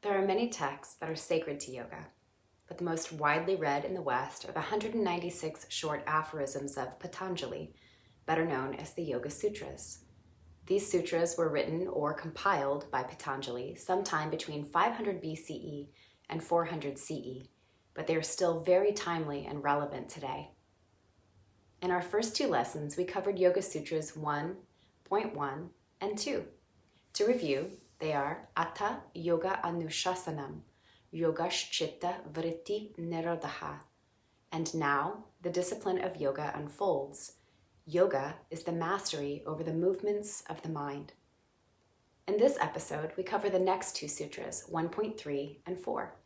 There are many texts that are sacred to yoga, but the most widely read in the West are the 196 short aphorisms of Patanjali, better known as the Yoga Sutras. These sutras were written or compiled by Patanjali sometime between 500 BCE and 400 CE, but they are still very timely and relevant today. In our first two lessons, we covered Yoga Sutras 1.1 and 2. To review, they are Atha Yoga Anushasanam, Yogaschchitta Vritti Nirodha. And now, the discipline of yoga unfolds. Yoga is the mastery over the movements of the mind. In this episode, we cover the next two sutras, 1.3 and 4.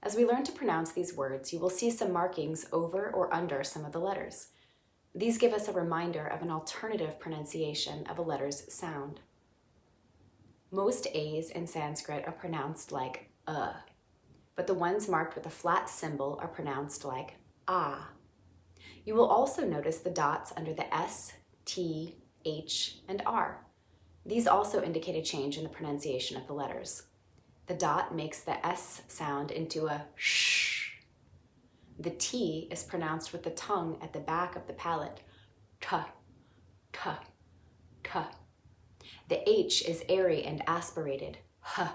As we learn to pronounce these words, you will see some markings over or under some of the letters. These give us a reminder of an alternative pronunciation of a letter's sound. Most A's in Sanskrit are pronounced like but the ones marked with a flat symbol are pronounced like ah. You will also notice the dots under the S, T, H, and R. These also indicate a change in the pronunciation of the letters. The dot makes the S sound into a sh. The T is pronounced with the tongue at the back of the palate, t, t, t. The H is airy and aspirated, h,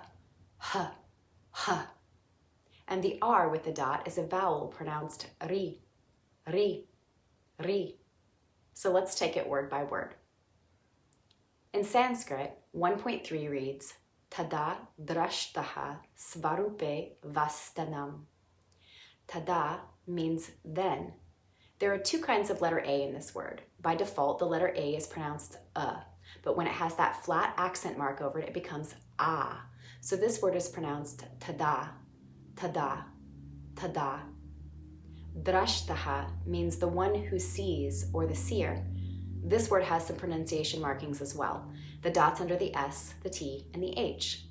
h, h. And the R with the dot is a vowel pronounced ri, ri, ri. So let's take it word by word. In Sanskrit, 1.3 reads, Tada drashtaha svarupe vastanam. Tada means then. There are two kinds of letter A in this word. By default, the letter A is pronounced but when it has that flat accent mark over it, it becomes ah. So this word is pronounced tada, tada, tada. Drashtaha means the one who sees or the seer. This word has some pronunciation markings as well. The dots under the S, the T, and the H.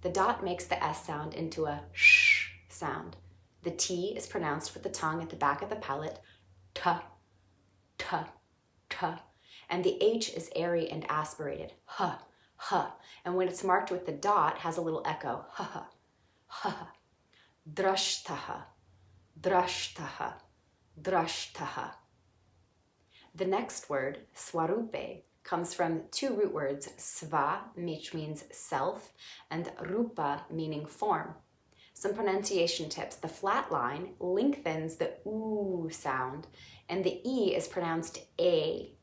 The dot makes the S sound into a sh sound. The T is pronounced with the tongue at the back of the palate, t, t, t. And the H is airy and aspirated, h, h. And when it's marked with the dot, has a little echo, h, h, h. Drashtaha, drashtaha, drashtaha. The next word, swarupe, comes from two root words, sva, which means self, and rupa, meaning form. Some pronunciation tips. The flat line lengthens the oo sound, and the E is pronounced a.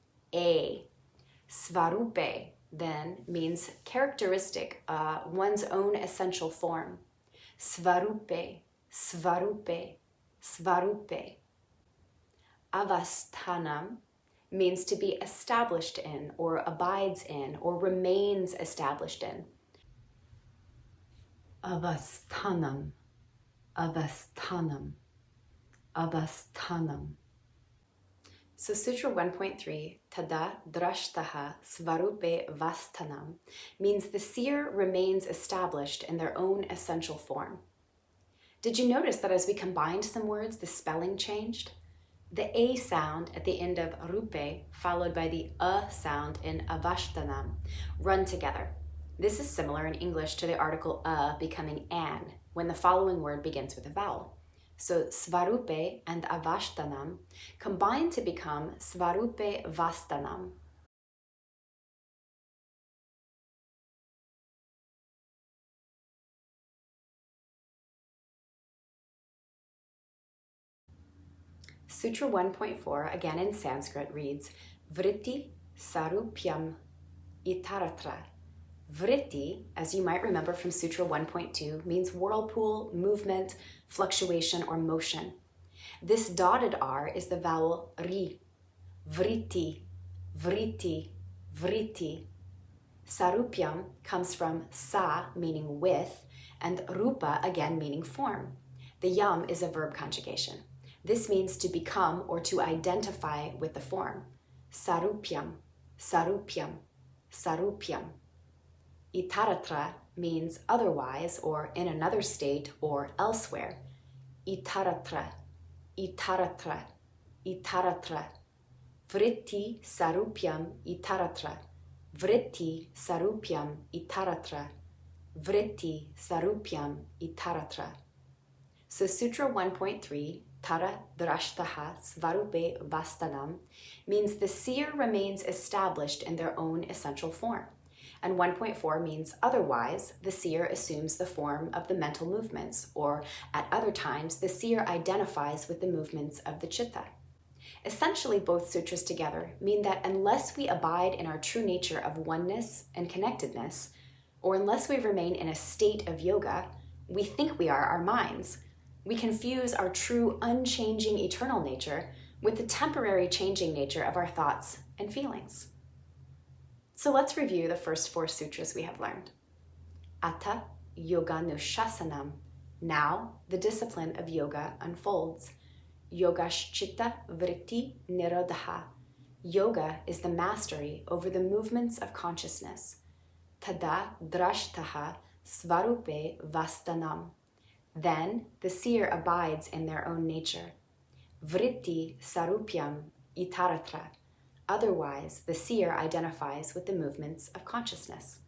Svarupe, then, means characteristic, one's own essential form. Svarupe, svarupe, svarupe. Avasthanam means to be established in, or abides in, or remains established in. Avasthanam, avasthanam, avasthanam. So Sutra 1.3, Tada drashtaha svarupe vasthanam, means the seer remains established in their essential essential form. Did you notice that as we combined some words, the spelling changed? The A sound at the end of rupe, followed by the A sound in avashtanam, run together. This is similar in English to the article a becoming an, when the following word begins with a vowel. So svarupe and avashtanam combine to become svarupe vastanam. Sutra 1.4, again in Sanskrit, reads, Vritti sarupyam itaratra. Vritti, as you might remember from Sutra 1.2, means whirlpool, movement, fluctuation, or motion. This dotted R is the vowel ri. Vritti, vritti, vritti. Sarupyam comes from sa, meaning with, and rupa, again meaning form. The yam is a verb conjugation. This means to become or to identify with the form. Sarupyam, sarupyam, sarupyam. Itaratra means otherwise or in another state or elsewhere. Itaratra, itaratra, itaratra. Vritti sarupyam itaratra, vritti sarupyam itaratra, vritti sarupyam itaratra. So Sutra 1.3, Tara Drashtaha Svarupe Vastanam, means the seer remains established in their own essential form. And 1.4 means otherwise, the seer assumes the form of the mental movements, or at other times, the seer identifies with the movements of the chitta. Essentially, both sutras together mean that unless we abide in our true nature of oneness and connectedness, or unless we remain in a state of yoga, we think we are our minds. We confuse our true unchanging eternal nature with the temporary changing nature of our thoughts and feelings. So let's review the first 4 sutras we have learned. Atta Yoganushasanam. Now the discipline of yoga unfolds. Yogashchitta vritti nirodha. Yoga is the mastery over the movements of consciousness. Tada drashtaha svarupe vastanam. Then the seer abides in their own nature. Vritti sarupyam itaratra. Otherwise, the seer identifies with the movements of consciousness.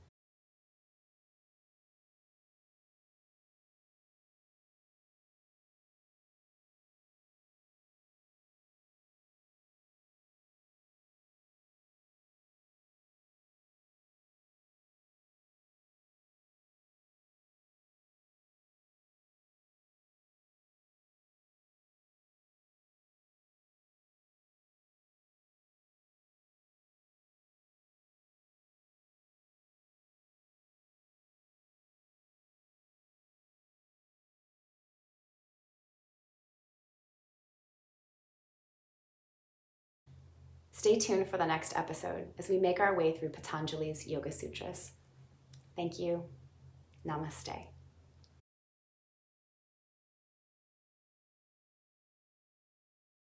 Stay tuned for the next episode as we make our way through Patanjali's Yoga Sutras. Thank you. Namaste.